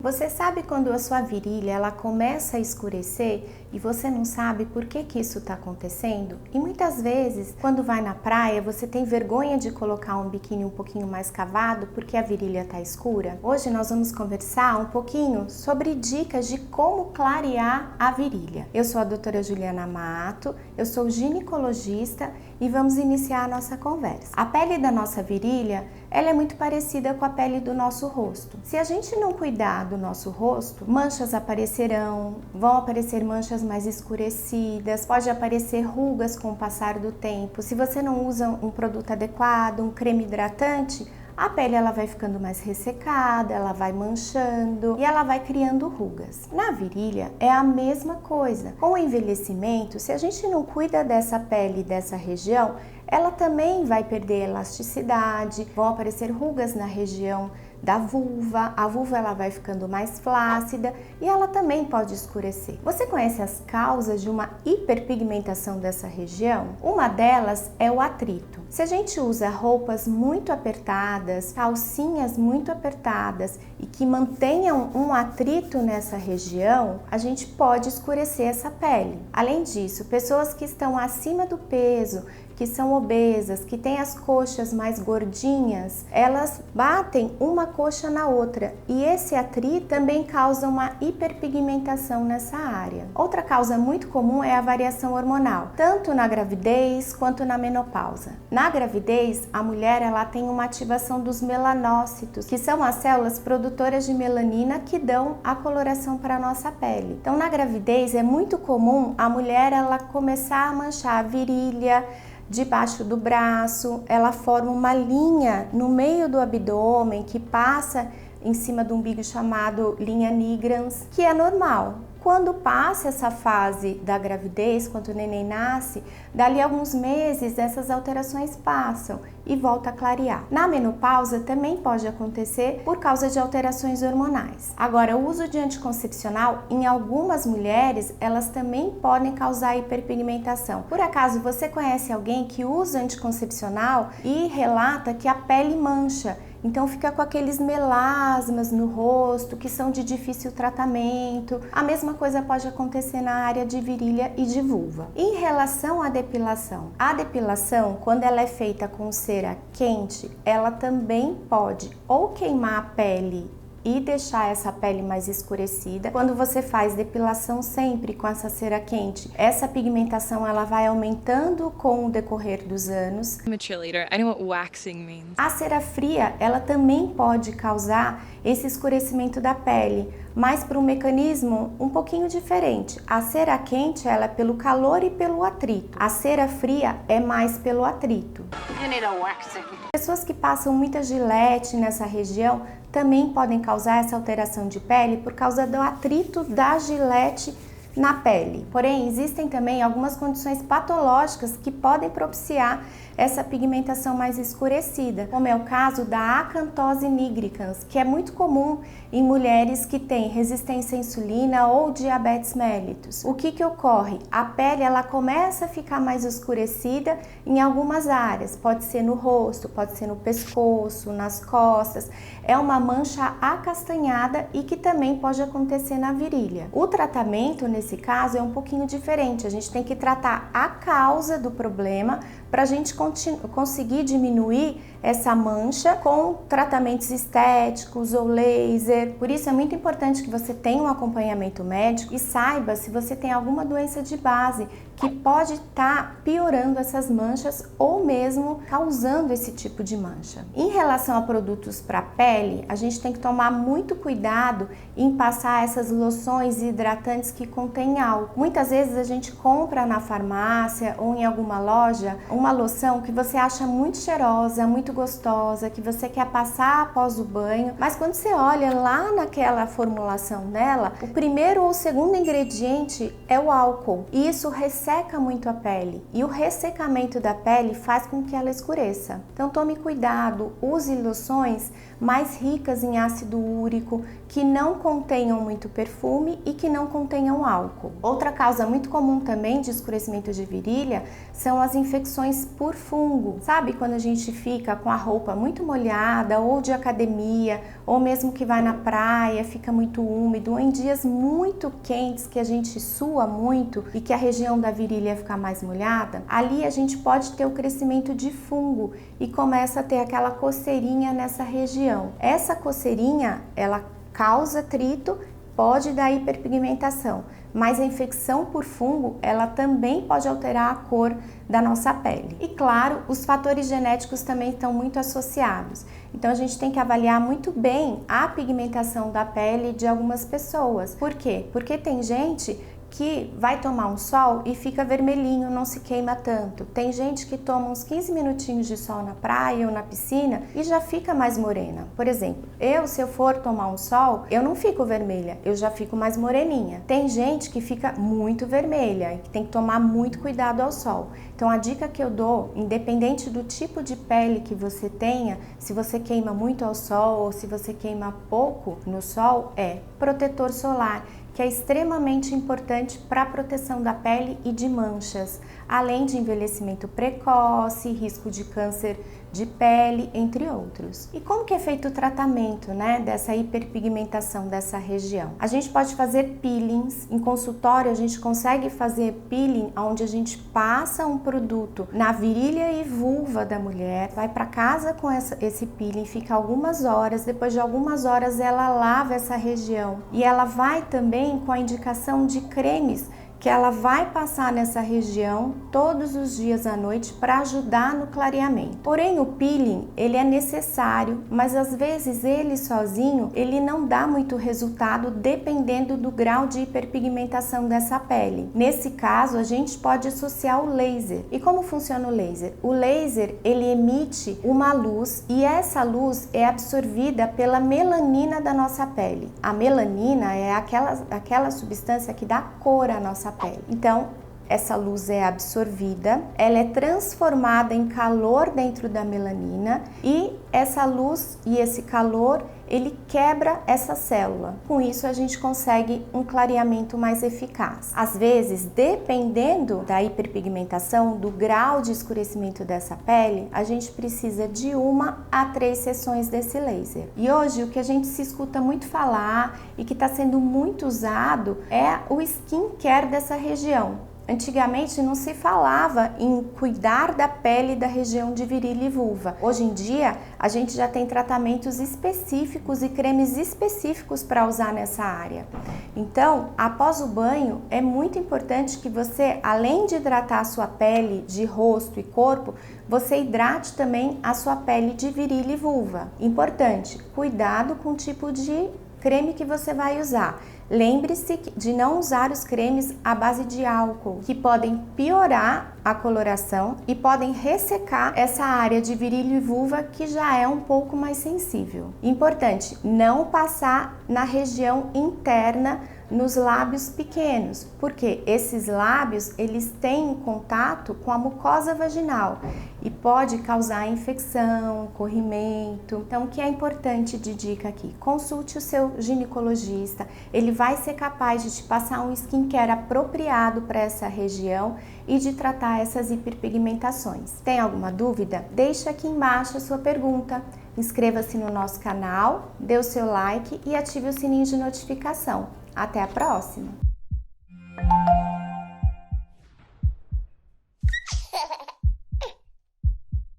Você sabe quando a sua virilha ela começa a escurecer e você não sabe por que isso está acontecendo? E muitas vezes, quando vai na praia, você tem vergonha de colocar um biquíni um pouquinho mais cavado porque a virilha está escura? Hoje nós vamos conversar um pouquinho sobre dicas de como clarear a virilha. Eu sou a doutora Juliana Mato, eu sou ginecologista e vamos iniciar a nossa conversa. A pele da nossa virilha, ela é muito parecida com a pele do nosso rosto. Se a gente não cuidar do nosso rosto, manchas aparecerão, vão aparecer manchas mais escurecidas, pode aparecer rugas com o passar do tempo. Se você não usa um produto adequado, um creme hidratante, a pele ela vai ficando mais ressecada, ela vai manchando e ela vai criando rugas. Na virilha é a mesma coisa. Com o envelhecimento, se a gente não cuida dessa pele, dessa região, ela também vai perder elasticidade, vão aparecer rugas na região da vulva, a vulva ela vai ficando mais flácida e ela também pode escurecer. Você conhece as causas de uma hiperpigmentação dessa região? Uma delas é o atrito. Se a gente usa roupas muito apertadas, calcinhas muito apertadas e que mantenham um atrito nessa região, a gente pode escurecer essa pele. Além disso, pessoas que estão acima do peso, que são obesas, que têm as coxas mais gordinhas, elas batem uma coxa na outra e esse atrito também causa uma hiperpigmentação nessa área. Outra causa muito comum é a variação hormonal, tanto na gravidez quanto na menopausa. Na gravidez, a mulher ela tem uma ativação dos melanócitos, que são as células produtoras de melanina que dão a coloração para a nossa pele. Então, na gravidez é muito comum a mulher ela começar a manchar a virilha, debaixo do braço, ela forma uma linha no meio do abdômen que passa em cima do umbigo chamado linha nigrans, que é normal. Quando passa essa fase da gravidez, quando o neném nasce, dali a alguns meses essas alterações passam e volta a clarear. Na menopausa também pode acontecer por causa de alterações hormonais. Agora, o uso de anticoncepcional, em algumas mulheres, elas também podem causar hiperpigmentação. Por acaso você conhece alguém que usa anticoncepcional e relata que a pele mancha? Então fica com aqueles melasmas no rosto que são de difícil tratamento. A mesma coisa pode acontecer na área de virilha e de vulva. Em relação à depilação, a depilação, quando ela é feita com cera quente, ela também pode ou queimar a pele e deixar essa pele mais escurecida. Quando você faz depilação sempre com essa cera quente, essa pigmentação ela vai aumentando com o decorrer dos anos. I'm a cheerleader. I know what waxing means. A cera fria, ela também pode causar esse escurecimento da pele, mas por um mecanismo um pouquinho diferente. A cera quente, ela é pelo calor e pelo atrito. A cera fria é mais pelo atrito. You need a waxing. Pessoas que passam muita gilete nessa região também podem causar essa alteração de pele por causa do atrito da gilete na pele. Porém, existem também algumas condições patológicas que podem propiciar essa pigmentação mais escurecida, como é o caso da acantose nigricans, que é muito comum em mulheres que têm resistência à insulina ou diabetes mellitus. O que ocorre? A pele ela começa a ficar mais escurecida em algumas áreas, pode ser no rosto, pode ser no pescoço, nas costas. É uma mancha acastanhada e que também pode acontecer na virilha. O tratamento nesse caso é um pouquinho diferente, a gente tem que tratar a causa do problema para a gente conseguir diminuir essa mancha com tratamentos estéticos ou laser. Por isso é muito importante que você tenha um acompanhamento médico e saiba se você tem alguma doença de base que pode estar piorando essas manchas ou mesmo causando esse tipo de mancha. Em relação a produtos para pele, a gente tem que tomar muito cuidado em passar essas loções hidratantes que contêm álcool. Muitas vezes a gente compra na farmácia ou em alguma loja uma loção que você acha muito cheirosa, muito gostosa, que você quer passar após o banho, mas quando você olha lá naquela formulação dela, o primeiro ou segundo ingrediente é o álcool e isso resseca muito a pele e o ressecamento da pele faz com que ela escureça. Então tome cuidado, use loções mais ricas em ácido úrico, que não contenham muito perfume e que não contenham álcool. Outra causa muito comum também de escurecimento de virilha são as infecções infecções por fungo. Sabe quando a gente fica com a roupa muito molhada, ou de academia, ou mesmo que vai na praia, fica muito úmido, ou em dias muito quentes que a gente sua muito e que a região da virilha fica mais molhada, ali a gente pode ter o crescimento de fungo e começa a ter aquela coceirinha nessa região. Essa coceirinha, ela causa atrito, pode dar hiperpigmentação, mas a infecção por fungo, ela também pode alterar a cor da nossa pele. E claro, os fatores genéticos também estão muito associados. Então a gente tem que avaliar muito bem a pigmentação da pele de algumas pessoas. Por quê? Porque tem gente que vai tomar um sol e fica vermelhinho, não se queima tanto. Tem gente que toma uns 15 minutinhos de sol na praia ou na piscina e já fica mais morena. Por exemplo, se eu for tomar um sol, eu não fico vermelha, eu já fico mais moreninha. Tem gente que fica muito vermelha e que tem que tomar muito cuidado ao sol. Então a dica que eu dou, independente do tipo de pele que você tenha, se você queima muito ao sol ou se você queima pouco no sol, é protetor solar, que é extremamente importante para a proteção da pele e de manchas, além de envelhecimento precoce, risco de câncer de pele, entre outros. E como que é feito o tratamento, dessa hiperpigmentação dessa região? A gente pode fazer peelings. Em consultório, a gente consegue fazer peeling onde a gente passa um produto na virilha e vulva da mulher, vai para casa com esse peeling, fica algumas horas, depois de algumas horas ela lava essa região e ela vai também com a indicação de cremes que ela vai passar nessa região todos os dias à noite para ajudar no clareamento. Porém, o peeling, ele é necessário, mas às vezes ele sozinho, ele não dá muito resultado dependendo do grau de hiperpigmentação dessa pele. Nesse caso, a gente pode associar o laser. E como funciona o laser? O laser, ele emite uma luz e essa luz é absorvida pela melanina da nossa pele. A melanina é aquela substância que dá cor à nossa pele. Então, essa luz é absorvida, ela é transformada em calor dentro da melanina e essa luz e esse calor, ele quebra essa célula. Com isso, a gente consegue um clareamento mais eficaz. Às vezes, dependendo da hiperpigmentação, do grau de escurecimento dessa pele, a gente precisa de 1 a 3 sessões desse laser. E hoje, o que a gente se escuta muito falar e que está sendo muito usado é o skincare dessa região. Antigamente não se falava em cuidar da pele da região de virilha e vulva. Hoje em dia a gente já tem tratamentos específicos e cremes específicos para usar nessa área. Então, após o banho, é muito importante que você, além de hidratar a sua pele de rosto e corpo, você hidrate também a sua pele de virilha e vulva. Importante, cuidado com o tipo de creme que você vai usar. Lembre-se de não usar os cremes à base de álcool, que podem piorar a coloração e podem ressecar essa área de virilha e vulva que já é um pouco mais sensível. Importante, não passar na região interna nos lábios pequenos, porque esses lábios eles têm contato com a mucosa vaginal e pode causar infecção, corrimento. Então, o que é importante de dica aqui? Consulte o seu ginecologista, ele vai ser capaz de te passar um skincare apropriado para essa região e de tratar essas hiperpigmentações. Tem alguma dúvida? Deixa aqui embaixo a sua pergunta. Inscreva-se no nosso canal, dê o seu like e ative o sininho de notificação. Até a próxima!